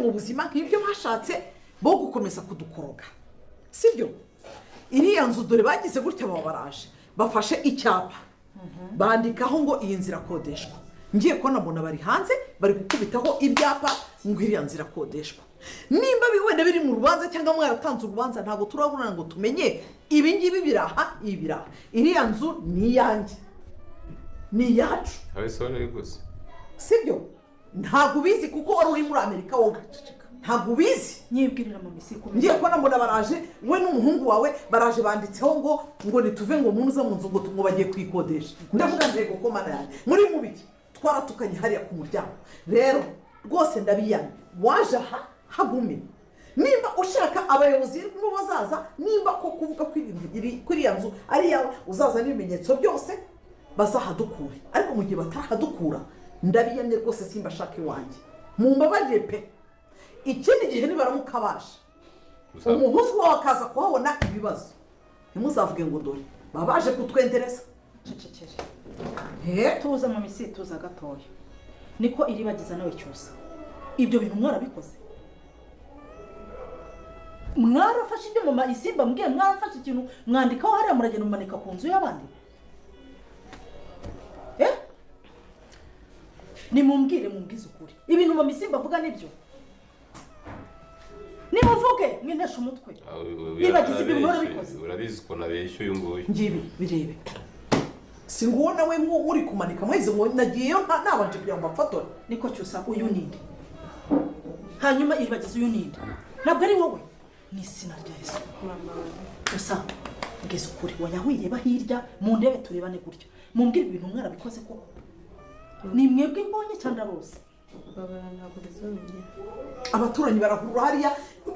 mu buzima nk'ibyo bashatse bo gukomeza kudukoroga sibyo iriya nzu dore bagize gutya baraje bafashe icyapa bandikaho ngo iyi nzira kodeshwa ngiye kubona mbona bari hanze bari gukubitaho ibyapa ngo iriya nzira kodeshwa nimba wenda biri mu rubanza cyangwa mwaratanze urubanza ntabwo turabona ngo tumenye ibi ngibi biraha ibiraha iriya nzu ni iyanjye ni iyacu sibyo ntabwo ubizi kuko wari uri muri Amerika wowe ntabwo ubizi nyibwirira mu misiko ngiye kubona mbona baraje we n'umuhungu wawe baraje banditseho ngo nituve ngo umuntu uza mu nzu ngo bagiye kwikodesha ndavuga ntego ko mana yanjye muri mubiki twaratukanye hariya ku muryango rero rwose ndabiyana waje aha hagume nimba ushaka abayobozi n'ubazaza nimba ko kuvuga kuri ya nzu ari yawe uzaza n'ibimenyetso byose bazahadukure ariko mu gihe batarahadukura ndabiyamye rwose simba shaka iwanjye mu mbabarire pe ikindi gihe nibaramuka baje umuhuzu wawe akaza kuhabona ibibazo ntimuzavuge ngo dore baba baje kutwendereza cecekere tuza mu misi tuza gatoya niko iribagiza nawe cyose ibyo bintu mwarabikoze mwarafashe ibyo mu isimba mbwiye mwarafashe ikintu mwandikaho hariya muragenda mumanika ku nzu y'abandi nimumbwire mumbwize ukuri ibintu mu misimba avuga nibyo nimuvuge mwintesha umutwe nibagize ibyo mwarabikoze urabizi ko nabeshye uyu nguyu ngibi birebe si nguwo nawe muri kumanika mweze ngo nagiyeyo nabanje kugira ngo mbafatore niko cyusa uyu ninde hanyuma iribagize uyu ninde ntabwo ari wowe ni izina rya Yesu gusa mbwize ukuri wayahwireba hirya mu ndebe turebane gutya mumbwire ibintu mwarabikoze koko ni mwebwe mbonye cyangwa bose abaturanyi barahurura hariya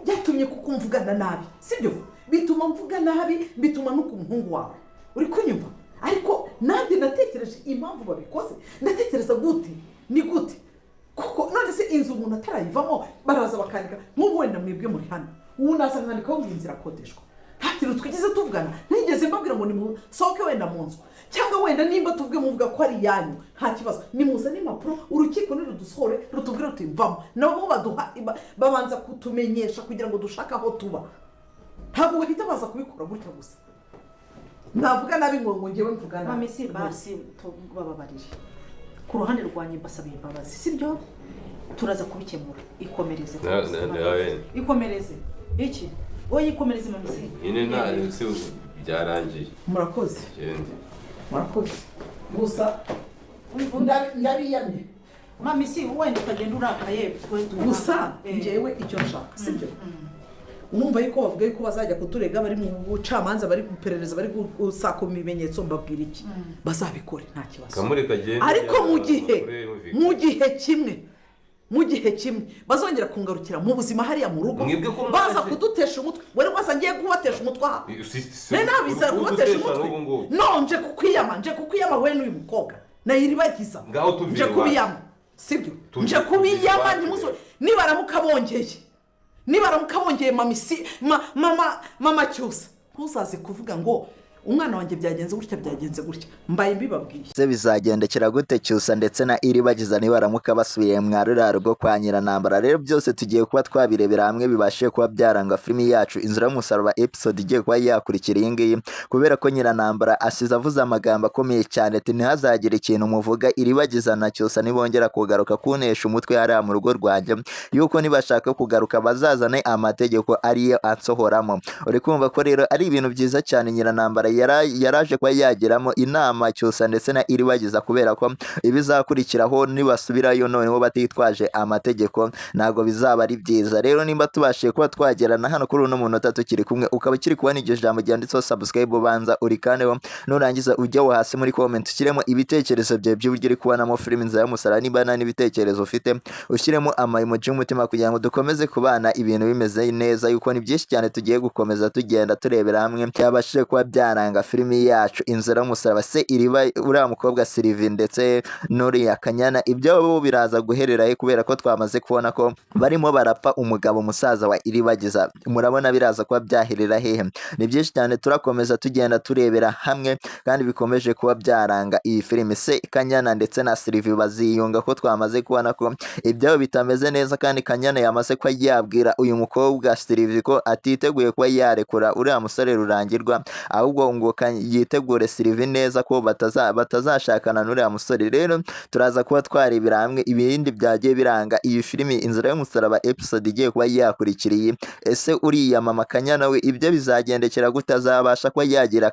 byatumye kuko mvugana nabi sibyo bituma mvuga nabi bituma no ku muhungu wawe uri kunyumva ariko nanjye natekereje impamvu babikoze ndatekereza gute ni gute kuko none se inzu umuntu atarayivamo baraza bakandika nk'ubu wenda mwebwe muri hano ubu naza nkandikaho ngo inzira akodeshwa nta kintu twigeze tuvugana ntigeze mbabwira ngo nimusohoke wenda mu nzu cyangwa wenda nimba tuvuge muvuga ko ari iyanyu nta kibazo nimuzane impapuro urukiko nirudusohore rutubwire ruti mvamo nabo baduha babanza kutumenyesha kugira ngo dushake aho tuba ntabwo bahita baza kubikora gutya gusa navuga nabi ngo ngewe mvuga nabi mamisi basi tubababarire ku ruhande rwanjye mbasabiye imbabazi sibyo turaza kubikemura ikomereze ikomereze iki wowe ikomereze mamisi ine nta byarangiye murakoze murakoze gusa ndabiyamye mamisi wenda utagenda urakaye gusa ngewe icyo nshaka sibyo urumva yuko bavuga yuko bazajya kuturega bari mu bucamanza bari guperereza bari gusaka ibimenyetso mbabwira iki bazabikore nta kibazo ariko mu gihe kimwe bazongera kungarukira mu buzima hariya mu rugo baza kudutesha umutwe wari wasangiye kubatesha umutwe aha nabiza kubatesha umutwe nje kukwiyama we n'uyu mukobwa nayiribagiza nje kubiyama sibyo nje kubiyama nibaramuka bongeye mama cyusa ntuzaze kuvuga ngo umwana wanjye byagenze gutya mbaye mbibabwiye se bizagendekera gute cyusa ndetse na iribagiza nibaramuka basubiye mwaruraro rwo kwa Nyiranambara rero byose tugiye kuba twabirebera hamwe bibashe kuba byaranga filimi yacu Inzira y'Umusaraba episode igiye kuba yakurikira iyi ngiyi kubera ko Nyiranambara asize avuze amagambo akomeye cyane ati ntihazagire ikintu muvuga iribagiza na cyusa nibongera kugaruka kunesha umutwe hariya mu rugo rwanjye yuko nibashaka kugaruka bazazane amategeko ariyo ansohoramo uri kumva ko rero ari ibintu byiza cyane Nyiranambara yaraje kuba yagiramo inama cyusa ndetse na iribagiza kubera ko ibizakurikiraho nibasubirayo noneho batitwaje amategeko ntago bizaba ari byiza rero nimba tubashiye kuba twagerana hano kuri uno munota tukiri kumwe ukaba kiri kubona iryo jambo ryanditseho subscribe banza urikaneho nurangiza ujyaho hasi muri comment ushyiremo ibitekerezo byawe by'uburyo uri kubonamo filime Inzira y'Umusaraba niba nta n'ibitekerezo ufite ushyiremo amaimoji y'umutima kugira ngo dukomeze kubana ibintu bimeze neza yuko ni byinshi cyane tugiye gukomeza tugenda turebera hamwe byabashije kuba byaranga byaranga filimi yacu inzira y'umusaraba se iriba uriya mukobwa Sylvie ndetse n'uriya Kanyana ibyo biraza guhererayo kubera ko twamaze kubona ko barimo barapfa umugabo musaza wa Iribagiza murabona biraza kuba byaherera hehe ni byinshi cyane turakomeza tugenda turebera hamwe kandi bikomeje kuba byaranga iyi filimi se Kanyana ndetse na Sylvie baziyunga ko twamaze kubona ko ibyo bitameze neza kandi Kanyana yamaze ko yabwira uyu mukobwa Sylvie ko atiteguye kuba yarekura uriya musore Rurangirwa ahubwo ngo yitegure Sylvie neza ko batazashakana n'uriya musore rero turaza kuba twarebera hamwe ibindi byagiye biranga iyi filimi inzira y'umusaraba episode igiye kuba yakurikiriye ese uriya mama Kanyana we ibyo bizagendekera gutazabasha kuba yagira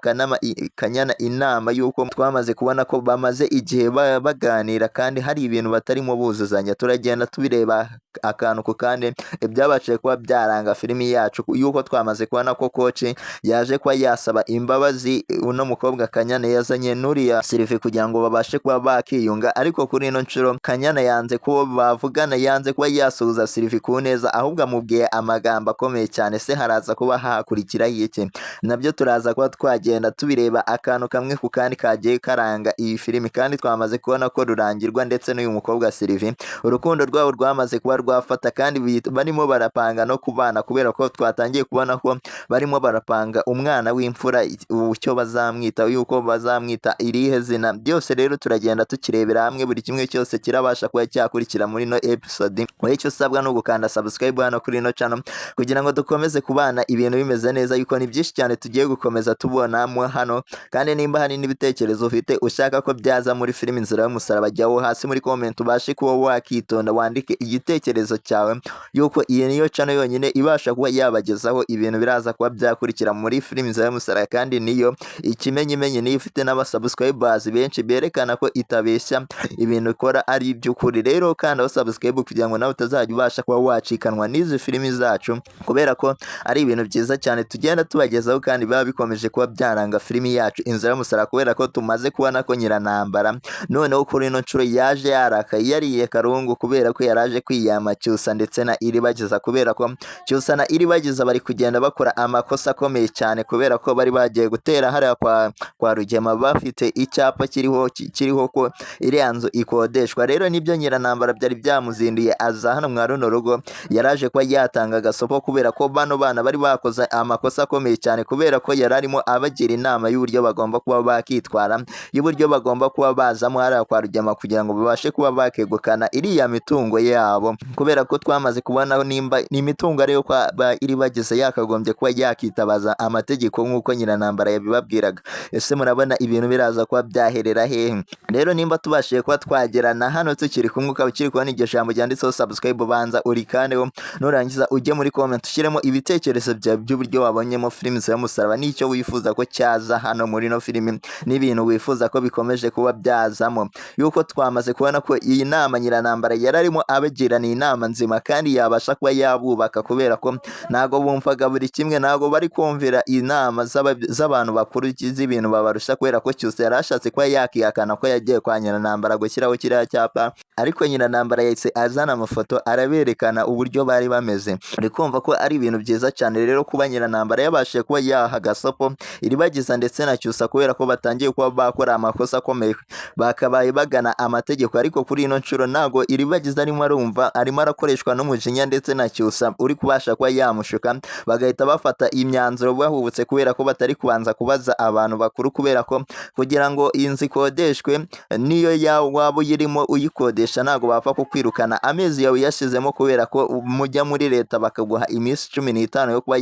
Kanyana inama yuko twamaze kubona ko bamaze igihe baganira kandi hari ibintu batarimo buzuzanya turagenda tubireba akantu ku kandi ibyabashije kuba byaranga filimi yacu yuko twamaze kubona ko koci yaje kuba yasaba imbabazi uno mukobwa Kanyana yazanye n'uriya Sylvie kugira ngo babashe kuba bakiyunga ariko kuri ino nshuro Kanyana yanze ko bavugana yanze kuba yasuhuza Sylvie ku neza ahubwo amubwiye amagambo akomeye cyane se haraza kuba hakurikira iki nabyo turaza kuba twagenda tubireba akantu kamwe ku kandi kagiye karanga iyi filimi kandi twamaze kubona ko Rurangirwa ndetse n'uyu mukobwa Sylvie urukundo rwabo rwamaze kuba rwafata kandi barimo barapanga no kubana kubera ko twatangiye kubona ko barimo barapanga umwana w'imfura icyo bazamwita yuko bazamwita irihe zina byose rero turagenda tukirebera hamwe buri kimwe cyose kirabasha kuba cyakurikira muri no episode wowe icyo usabwa no gukanda subscribe hano kuri no channel kugira ngo dukomeze kubana ibintu bimeze neza yuko ni byinshi cyane tugiye gukomeza tubonamo hano kandi nimba hari n'ibitekerezo ufite ushaka ko byaza muri filimi inzira y'umusaraba jyaho hasi muri comment ubashe kuba wakitonda wandike igitekerezo cyawe yuko iyi niyo channel yonyine ibasha kuba yabagezaho ibintu biraza kuba byakurikira muri filimi inzira y'umusaraba kandi niyo ikimenyimenyi niyo ifite n'abasubscribers benshi berekana ko itabeshya ibintu ikora ari iby'ukuri rero kandi subscribe kugira ngo nawe utazajya ubasha kuba wacikanwa n'izi filimi zacu kubera ko ari ibintu byiza cyane tugenda tubagezaho kandi biba bikomeje kuba byaranga filimi yacu inzira y'umusaraba kubera ko tumaze kubona ko Nyiranambara noneho kuri ino nshuro yaje yarakaye yariye karungu kubera ko yaraje kwiyama Cyusa ndetse na Iribagiza kubera ko Cyusa na Iribagiza bari kugenda bakora amakosa akomeye cyane kubera ko bari bagiye gutera hariya kwa Rugema bafite icyapa kiriho ko iriya nzu ikodeshwa rero nibyo Nyiranambara byari byamuzinduye aza hano mwa runo rugo yaraje kuba yatanga agasopo kubera ko bano bana bari bakoze amakosa akomeye cyane kubera ko yararimo abagira inama y'uburyo bagomba kuba bakitwara y'uburyo bagomba kuba bazamo hariya kwa Rugema kugira ngo babashe kuba bakegukana iriya mitungo yabo kubera ko twamaze kubona nimba ni imitungo ariyo kwa Iribagiza yakagombye kuba yakitabaza amategeko nk'uko Nyiranambara yabibabwiraga ese murabona ibintu biraza kuba byaherera hehe rero nimba tubashije kuba twagerana hano tukiri kumwe ukaba ukiri kubona iryo jambo ryanditseho subscribe banza urikaneho nurangiza ujye muri comment ushyiremo ibitekerezo byawe by'uburyo wabonyemo filimi y'umusaraba n'icyo wifuza ko cyaza hano muri no filimi n'ibintu wifuza ko bikomeje kuba byazamo yuko twamaze kubona ko iyi nama Nyiranambara yararimo abagirana inama nzima kandi yabasha kuba yabubaka kubera ko nago bumvaga buri kimwe nago bari kumvira inama z'abantu bakuru z'ibintu babarusha kubera ko Cyusa yarashatse kuba yakihakana ko yagiye kwa Nyiranambara gushyiraho kiriya cyapa ariko Nyiranambara yahise azana amafoto araberekana uburyo bari bameze uri kumva ko ari ibintu byiza cyane rero kuba Nyiranambara yabashije kuba yaha gasopo Iribagiza ndetse na Cyusa kubera ko batangiye kuba bakora amakosa akomeye bakabaye bagana amategeko ariko kuri ino nshuro nago Iribagiza arimo arakoreshwa n'umujinya ndetse na Cyusa uri kubasha kuba yamushuka bagahita bafata imyanzuro bahubutse kubera ko batari kubanza kubaza abantu bakuru kubera ko kugira ngo iyi nzu ikodeshwe niyo waba uyirimo uyikodesha ntago bapfa kukwirukana amezi yawe yashizemo kubera ko mujya muri leta bakaguha iminsi 15 yo kuba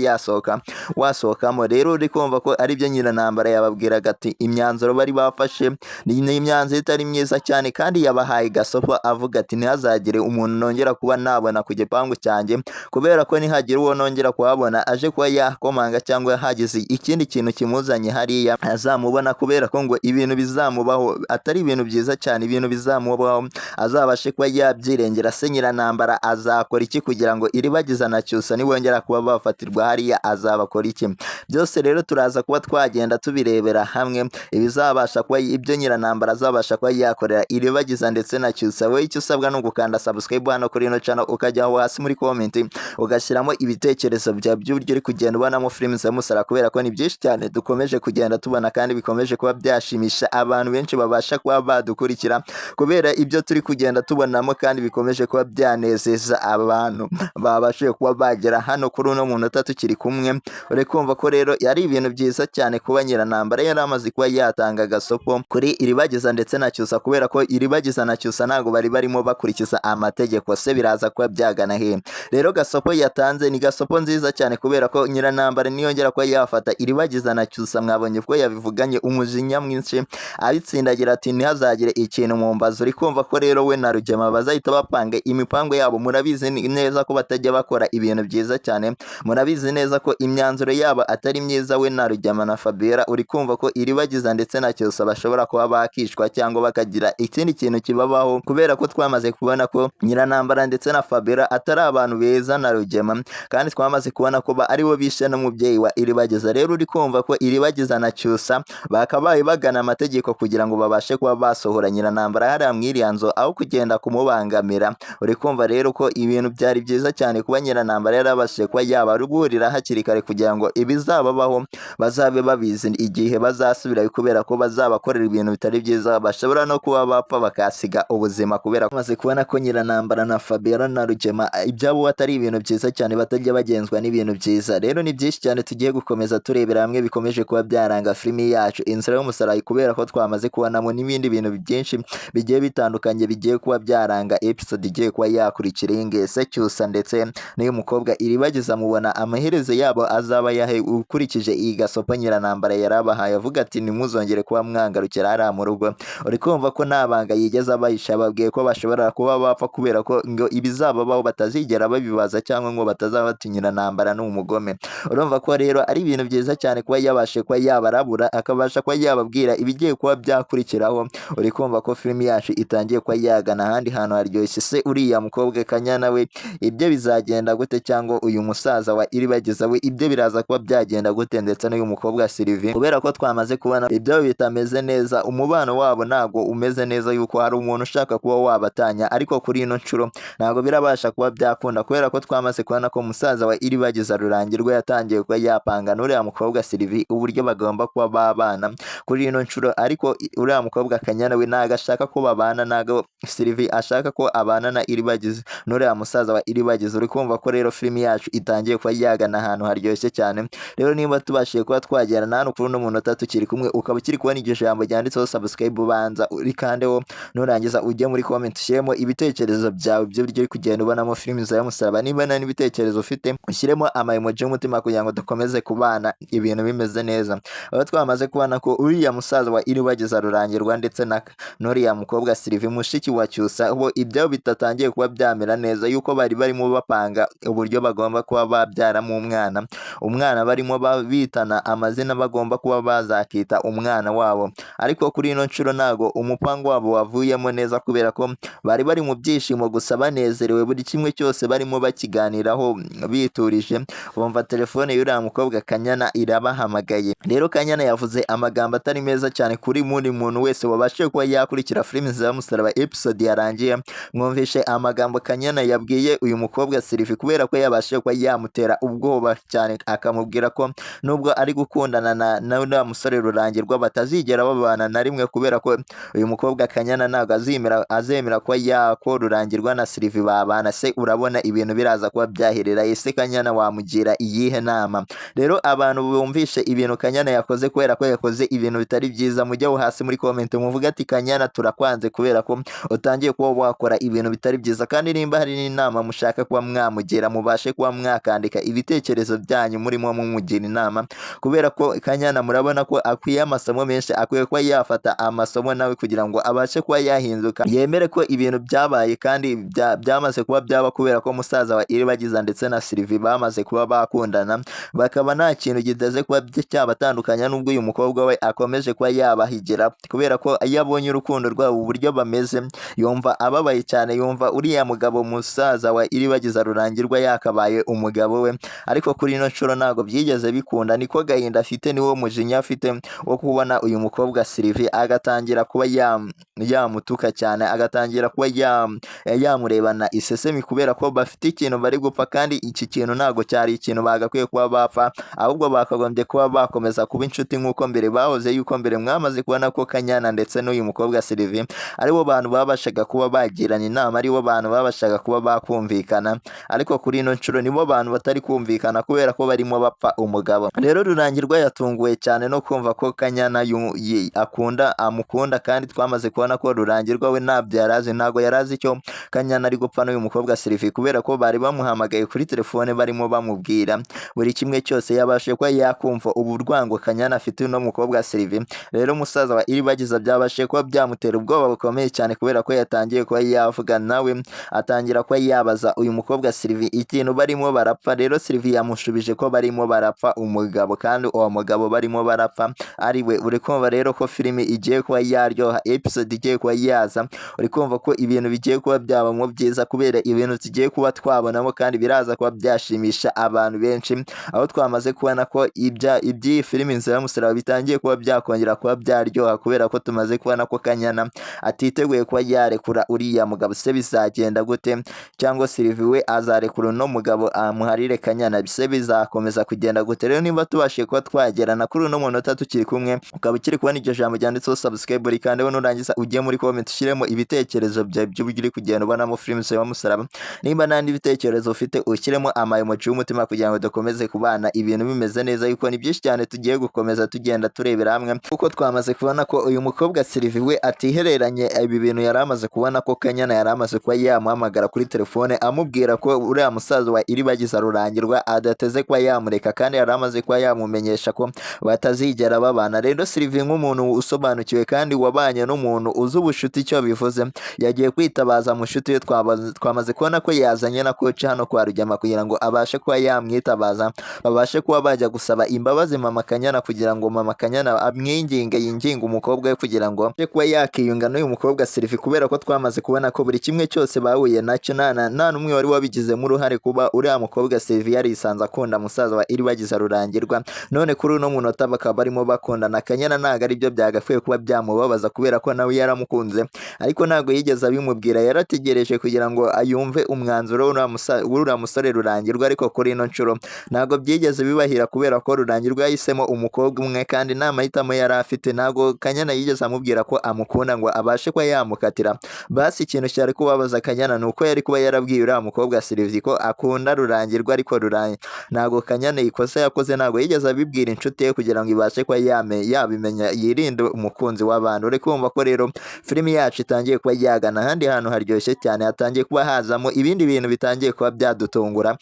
wasohokamo rero uri kumva ko ari byo Nyiranambara yababwiraga ati imyanzuro bari bafashe ni imyanzuro itari myiza cyane kandi yabahaye gasopo avuga ati ntihazagire umuntu nongera kuba nabona ku gipangu cyanjye kubera ko nihagira uwo nongera kuhabona aje kuba yakomanga cyangwa hagize ikindi kintu kimuzanye hariya azamubona kubera ko ngo ibintu bizamubaho atari ibintu byiza cyane ibintu bizamubaho azabashe kuba yabyirengera se Nyiranambara azakora iki kugira ngo Iribagiza na Cyusa nibongera kuba bafatirwa hariya azabakora iki byose rero turaza kuba twagenda tubirebera hamwe ibizabasha kuba ibyo Nyiranambara azabasha kuba yakorera Iribagiza ndetse na Cyusa wowe icyo usabwa no gukanda subscribe hano kuri ino channel ukajyaho hasi muri comment ugashyiramo ibitekerezo bya by'uburyo uri kugenda ubonamo filimi z'umusaraba kubera ko ni byinshi cyane dukomeje kugenda tubona kandi bikomeje kuba byashimisha abantu benshi babasha kuba badukurikira kubera ibyo turi kugenda tubonamo kandi bikomeje kuba byanezeza abantu babashije kuba bagera hano kuri uno munota tukiri kumwe. Uri kumva ko rero yari ibintu byiza cyane kuba Nyiranambara yari amaze kuba yatanga agasopo kuri Iribagiza ndetse na Cyusa kubera ko Iribagiza na Cyusa ntabwo bari barimo bakurikiza amategeko se biraza kuba byagana he. Rero gasopo yatanze ni gasopo nziza cyane kubera ko Nyiranambara niyongera kuba yafata Iribagiza na Cyusa mwabonye ko yabivuganye umujinya mwinshi abitsindagira ati ntihazagire ikintu mu mbazo. Uri kumva ko rero we na Rugema bazahita bapanga imipango yabo. Murabizi neza ko batajya bakora ibintu byiza cyane, murabizi neza ko imyanzuro yabo atari myiza we na Rugema na Fabiola. Uri kumva ko Iribagiza ndetse na Cyusa bashobora kuba bakishwa cyangwa bakagira ikindi kintu kibabaho kubera ko twamaze kubona ko Nyiranambara ndetse na Fabiola atari abantu beza na Rugema kandi twamaze kubona ko ari bo bishe n'umubyeyi wa Iribagiza. Rero uri kumva ko Iribagiza na Cyusa bakabaye bagana amategeko kugira ngo babashe kuba basohora Nyiranambara hariya mwiriya nzu aho kugenda kumubangamira. Uri kumva rero ko ibintu byari byiza cyane kuba Nyiranambara yarabashije kuba yabaruburira hakiri kare kugira ngo ibizababaho bazabe babizi igihe bazasubira kubera ko bazabakorera ibintu bitari byiza bashobora no kuba bapfa bakasiga ubuzima kubera ko maze kubona ko Nyiranambara na Fabiola na Rugema ibyabo atari ibintu byiza cyane batajya bagenzwa n'ibintu byiza. Rero ni byinshi cyane tugiye gukomeza turebera hamwe bikomeje kuba byaranga filimi yacu Inzira y'Umusaraba kubera ko twamaze kubonamo n'ibindi bintu byinshi bigiye bitandukanye bigiye kuba byaranga episode igiye kuba yakurikira ingese Cyusa ndetse n'uyu mukobwa Iribagiza mubona amaherezo yabo azaba yahe ukurikije iyi gasopo Nyiranambara yarabahaye avuga ati nimuzongere kuba mwangarukira hariya mu rugo. Uri kumva ko nabanga yigeze abayisha babwiye ko bashobora kuba bapfa kubera ko ngo ibizababaho batazigera babibaza cyangwa ngo batazabatinyira Nambara n'umugome. Urumva ko rero ari ibintu byiza cyane kuba yabashe kuba yabarabura akabasha kuba yababwira ibigiye kuba byakurikiraho. Uri kumva ko filimi yacu itangiye kuba yagana ahandi hantu haryoshye. Se uriya mukobwa Kanyana we ibyo bizagenda gute cyangwa uyu musaza wa Iribagiza we ibyo biraza kuba byagenda gute ndetse n'uyu mukobwa Sylvie kubera ko twamaze kubona ibyo bitameze neza umubano wabo ntago umeze neza yuko hari umuntu ushaka kuba wabatanya ariko kuri ino nshuro ntago birabasha kuba byakunda kubera ko twamaze kubona ko umusaza wa Iribagiza Rurangirwa yatangiye kuba yapanga n'uriya mukobwa Sylvie uburyo bagomba kuba babana kuri ino nshuro ariko uriya mukobwa Kanyana we ntago ashaka ko babana ntago Sylvie ashaka ko abana na Iribagiza n'uriya musaza wa Iribagiza. Uri kumva ko rero filimi yacu itangiye kuba yagana ahantu haryoshye cyane. Rero niba tubashiye kuba twagera na hano kuri uno munota tukiri kumwe ukaba ukiri kubona iryo jambo ryanditseho subscribe ubanza urikandeho nurangiza ujye muri comment ushyiremo ibitekerezo byawe byo uri kugenda ubonamo filimi Inzira y'Umusaraba. Niba nta n'ibitekerezo ufite ushyiremo ama emoji y'umutima kugira ngo dukomeze kubana ibintu bimeze neza. Aho twamaze kubona ko uriya musaza wa Iribagiza Rurangirwa ndetse na n'uriya mukobwa Sylvie mushiki wa Cyusa bo ibyabo bitatangiye kuba byamera neza yuko bari barimo bapanga uburyo bagomba kuba babyaramo umwana barimo bitana amazina bagomba kuba bazakita umwana wabo ariko kuri ino nshuro ntago umupango wabo wavuyemo neza kubera ko bari bari mu byishimo gusa banezerewe buri kimwe cyose barimo bakiganiraho biturije bumva telefone y'uriya mukobwa Kanyana irabahamagaye. Rero Kanyana yavuze amagambo atari meza cyane kuri muri muntu wese wabashije kuba yakurikira filimi Inzira y'Umusaraba episode yarangiye. Mwumvishe amagambo Kanyana yabwiye uyu mukobwa Sylvie kubera ko yabashije kuba yamutera ubwoba cyane akamubwira ko nubwo ari gukundana na musore Rurangirwa batazigera babana na rimwe kubera ko uyu mukobwa Kanyana ntabwo azemera ko yako Rurangirwa na Sylvie babana. Se urabona ibintu biraza kuba byaherera ese Kanyana wamugira iyihe nama? Rero abantu bumvishe ibintu Kanyana yakoze kubera ko yakoze ibintu bitari byiza mujyaho hasi muri comment muvuga ati Kanyana turakwanze kubera ko utangiye kuba wakora ibintu bitari byiza kandi nimba hari n'inama mushaka kuba mwamugira mubashe kuba mwakandika ibitekerezo byanyu murimo mumugira inama kubera ko Kanyana murabona ko akwiye amasomo menshi akwiye kuba yafata amasomo nawe kugira ngo abashe kuba yahinduka yemere ko ibintu byabaye kandi byamaze kuba byaba kubera ko musaza wa Iribagiza ndetse na Sylvie bamaze kuba bakundana bakaba nta kintu giteze kuba cyabatandukanya nubwo uyu mukobwa we akomeje kuba yabahigira kubera ko yabonye urukundo rwabo uburyo bameze yumva ababaye cyane yumva uriya mugabo musaza wa Iribagiza Rurangirwa yakabaye umugabo we ariko kuri ino nshuro ntago byigeze bikunda niko gahinda afite niwo mujinya afite wo kubona uyu mukobwa Sylvie agatangira kuba yamutuka cyane agatangira kuba yamurebana isesemi kubera ko bafite ikintu bari gupfa kandi iki kintu ntago cyari ikintu bagakwiye kuba bapfa ahubwo bakagombye kuba kuba bakomeza kuba inshuti nk'uko mbere bahoze, yuko mbere mwamaze kubona ko Kanyana ndetse n'uyu mukobwa Sylvie aribo bantu babashaga kuba bagirana inama, aribo bantu babashaga kuba bakumvikana, ariko kuri ino nshuro nibo bantu batari kumvikana kubera ko barimo bapfa umugabo. Rero Rurangirwa yatunguwe cyane no kumva ko Kanyana amukunda, kandi twamaze kubona ko Rurangirwa we ntabyo yarazi, ntago yarazi icyo Kanyana ari gupfa n'uyu mukobwa Sylvie, kubera ko bari bamuhamagaye kuri telefone barimo bamubwira buri kimwe cyose, yabashe kuba yakumva uburwango Kanyana afite no mukobwa Sylvie. Rero musaza wa Iribagiza byabashe kuba byamutera ubwoba bukomeye cyane, kubera ko yatangiye kuba yavuga nawe, atangira kuba yabaza uyu mukobwa Sylvie ikintu barimo barapfa. Rero Sylvie yamushubije ko barimo barapfa umugabo, kandi uwo mugabo barimo barapfa ari we. Uri kumva rero ko filimi igiye kuba yaryoha, episode igiye kuba yaza, uri kumva ko ibintu bigiye kuba byabamo byiza, kubera ibintu tugiye kuba twabonamo kandi biraza kuba byashimisha abantu benshi, aho twamaze kubona ko iby'iyi filimi Inzira y'Umusaraba bitangiye kuba byakongera kuba byaryoha, kubera ko tumaze kubona ko Kanyana atiteguye kuba yarekura uriya mugabo. Se bizagenda gute? Cyangwa Sylvie we azarekura uno mugabo amuharire Kanyana? Se bizakomeza kugenda gute? Rero nimba tubashiye kuba twagerana kuri uno munota tukiri kumwe, ukaba ukiri kubona iryo jambo ryanditseho subscribe, kandi we nurangiza ugiye muri comment ushyiremo ibitekerezo byawe by'uburyo uri kugenda ubonamo filimi Inzira y'Umusaraba. Nimba n'andi bitekerezo ufite ushyiremo amayemoji y'umutima, kugira ngo dukomeze kubana ibintu bimeze neza, yuko ni byinshi cyane tugiye gukomeza tugenda turebera hamwe, kuko twamaze kubona ko uyu mukobwa Sylvie we atihereranye ibi bintu. Yari amaze kubona ko Kanyana yari amaze kuba yamuhamagara kuri telefone amubwira ko uriya musaza wa Iribagiza Rurangirwa adateze kuba yamureka, kandi yari amaze kuba yamumenyesha ko batazigera babana. Rero Sylvie nk'umuntu usobanukiwe kandi wabanye n'umuntu uzi ubushuti icyo bivuze, yagiye kwitabaza mushuti we. Twamaze kubona ko yazanye na coach hano kwa Rugema kugira ngo abashe kuba yamwitabaza, babashe kuba bajya gusaba imbabazi mama Kanyana, kugira ngo mama Kanyana yinginge umukobwa we kugira ngo abashe kuba yakiyunga n'uyu mukobwa Sylvie, kubera ko twamaze kubona ko buri kimwe cyose bahuye nacyo nta n'umwe wari wabigizemo uruhare, kuba uriya mukobwa Sylvie yarisanze akunda musaza wa Iribagiza Rurangirwa. None kuri uno munota bakaba barimo bakundana. Kanyana ntabwo ari byo byagakwiye kuba byamubabaza, kubera ko nawe yaramukunze, ariko ntabwo yigeze abimubwira. Yarategereje kugira ngo ayumve umwanzuro w'uriya musore Rurangirwa, ariko kuri ino nshuro ntabwo byigeze bibahira, kubera ko Rurangirwa yahisemo umukobwa umwe, kandi nta mahitamo yari afite. Ntabwo Kanyana yigeze amubwira ko amukunda ngo abashe kuba yamukatira. Basi ikintu cyari kubabaza Kanyana ni uko yari kuba yarabwiye uriya mukobwa Sylvie ko akunda Rurangirwa, ariko ntabwo Kanyana ikosa yakoze, ntabwo yigeze abibwira inshuti ye kugira ngo ibashe kuba yabimenya, yirinde umukunzi w'abantu. Uri kumva ko rero filimi yacu itangiye kuba yagana ahandi hantu haryoshye cyane, hatangiye kuba hazamo ibindi bintu bitangiye kuba byadutungura,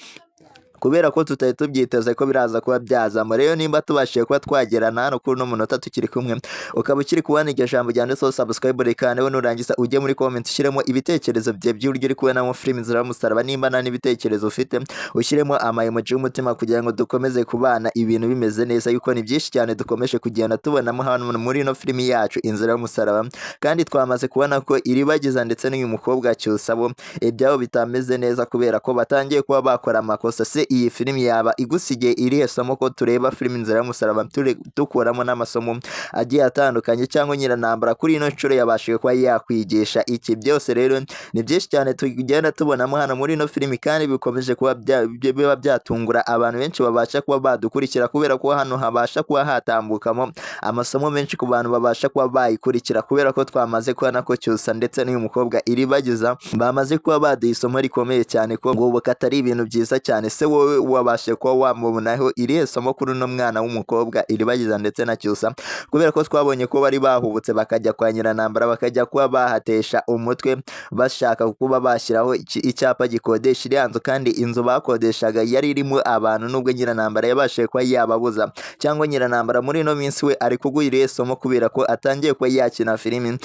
kubera ko tutari tubyiteze ko biraza kuba byazamo. Rero nimba tubashije kuba twagerana hano kuri uno munota tukiri kumwe, ukaba ukiri kubona iryo jambo ryanditseho subscribe, kandi we nurangiza ujye muri comment ushyiremo ibitekerezo bye by'uburyo uri kubonamo filimi Inzira y'Umusaraba. Nimba nta n'ibitekerezo ufite ushyiremo amayemoji y'umutima, kugira ngo dukomeze kubana ibintu bimeze neza, yuko ni byinshi cyane dukomeje kugenda tubonamo hano muri ino filimi yacu Inzira y'Umusaraba. Kandi twamaze kubona ko Iribagiza ndetse n'uyu mukobwa Cyusabo ibyabo bitameze neza, kubera ko batangiye kuba bakora amakosa. Se iyi filimi yaba igusigiye irihe somo ko tureba filimi Inzira y'Umusaraba dukuramo n'amasomo agiye atandukanye, cyangwa Nyirantambara kuri ino nshuro yabashije kuba yakwigisha iki? Byose rero ni byinshi cyane tugenda tubonamo hano muri ino filimi, kandi bikomeje kuba biba byatungura abantu benshi babasha kuba badukurikira, kubera ko hano habasha kuba hatambukamo amasomo menshi ku bantu babasha kuba bayikurikira, kubera ko twamaze kubona ko Cyusa ndetse n'uyu mukobwa Iribagiza bamaze kuba baduha isomo rikomeye cyane, ko ngo atari ibintu byiza cyane. Se wowe wabashe kuba wamubonaho irihe somo kuri uno mwana w'umukobwa Iribagiza ndetse na Cyusa? Kubera ko twabonye ko bari bahubutse bakajya kwa Nyirantambara, bakajya kuba bahatesha umutwe bashaka kuba bashyiraho icyapa gikodesha iriya nzu, kandi inzu bakodeshaga yari irimo abantu, nubwo Nyirantambara yabashije kuba yababuza. Cyangwa Nyirantambara muri ino minsi we ari kuguha irihe somo, kubera ko atangiye kuba yakina filimi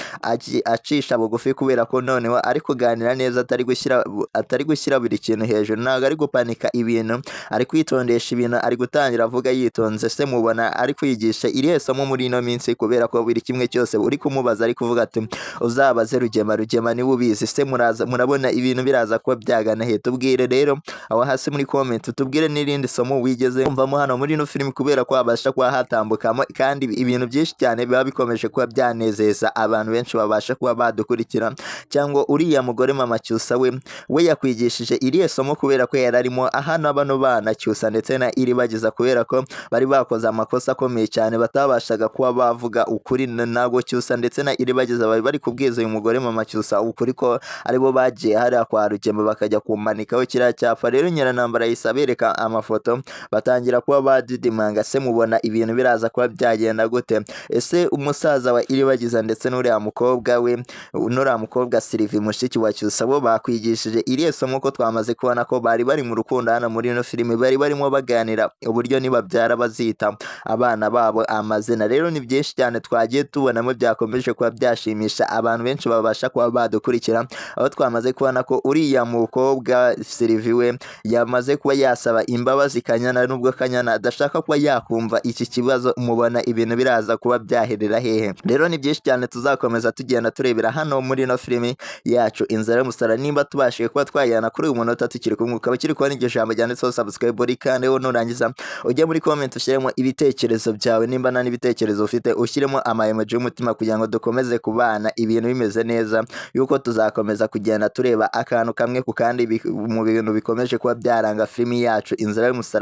acisha bugufi, kubera ko noneho ari kuganira neza, atari gushyira buri kintu hejuru, ntabwo ari gupanika ibintu, ari kwitondesha ibintu, ari gutangira avuga yitonze. Se mubona ari kwigisha irihe somo muri ino minsi, kubera ko buri kimwe cyose uri kumubaza ari kuvuga ati uzabaze Rugema niwe ubizi. Se murabona ibintu biraza kuba byagana he? Tubwire rero aho hasi muri comment, tubwire n'irindi somo wigeze kumvamo hano muri ino filimi, kubera ko habasha kuba hatambukamo kandi ibintu byinshi cyane biba bikomeje kuba byanezeza abantu benshi babasha kuba badukurikira. Cyangwa uriya mugore mama Cyusa we yakwigishije irihe somo, kubera ko yari arimo ahana bano bana Cyusa ndetse na Iribagiza kubera ko bari bakoze amakosa akomeye cyane batabashaga kuba bavuga ukuri nago Cyusa ndetse na Iribagiza bari kubwiza uyu mugore mama Cyusa ukuri ko aribo bagiye hariya kwa Rugema bakajya kumanikaho kiriya cyapa. Rero Nyiranambara yahise abereka amafoto batangira kuba badidimanga, se mubona ibintu biraza kuba byagenda gute? Ese umusaza wa Iribagiza ndetse n'uriya mukobwa we n'uriya mukobwa Sylvie mushiki wa Cyusa bo bakwigishije iriya somo ko twamaze kubona ko bari bari mu rukundo hano muri ino filime, bari barimo baganira uburyo nibabyara bazita abana babo amazina. Rero ni byinshi cyane twagiye tubonamo byakomeje kuba byashimisha abantu benshi babasha kuba badukurikira, aho twamaze kubona ko uriya mukobwa Sylvie we yamaze kuba yasaba imbabazi Kanyana, nubwo Kanyana adashaka kuba yakumva iki kibazo. Mubona ibintu biraza kuba byaherera hehe? Rero ni byinshi cyane tuzakomeza tugenda turebera hano muri ino filime yacu Inzara y'Umusaraba. Nimba tubashije kuba twajyana kuri uyu munota tukiri kumwe, ukaba kiri kubona iryo jambo ryanditseho subscribe kandi nurangiza ujye muri comment ushyiremo ibitekerezo byawe, nimba nta n'ibitekerezo ufite ushyiremo ama emoji y'umutima kugira ngo dukomeze kubana ibintu bimeze neza, yuko tuzakomeza kugenda tureba akantu kamwe ku kandi mu bintu bikomeje kuba byaranga filime yacu Inzara y'Umusaraba.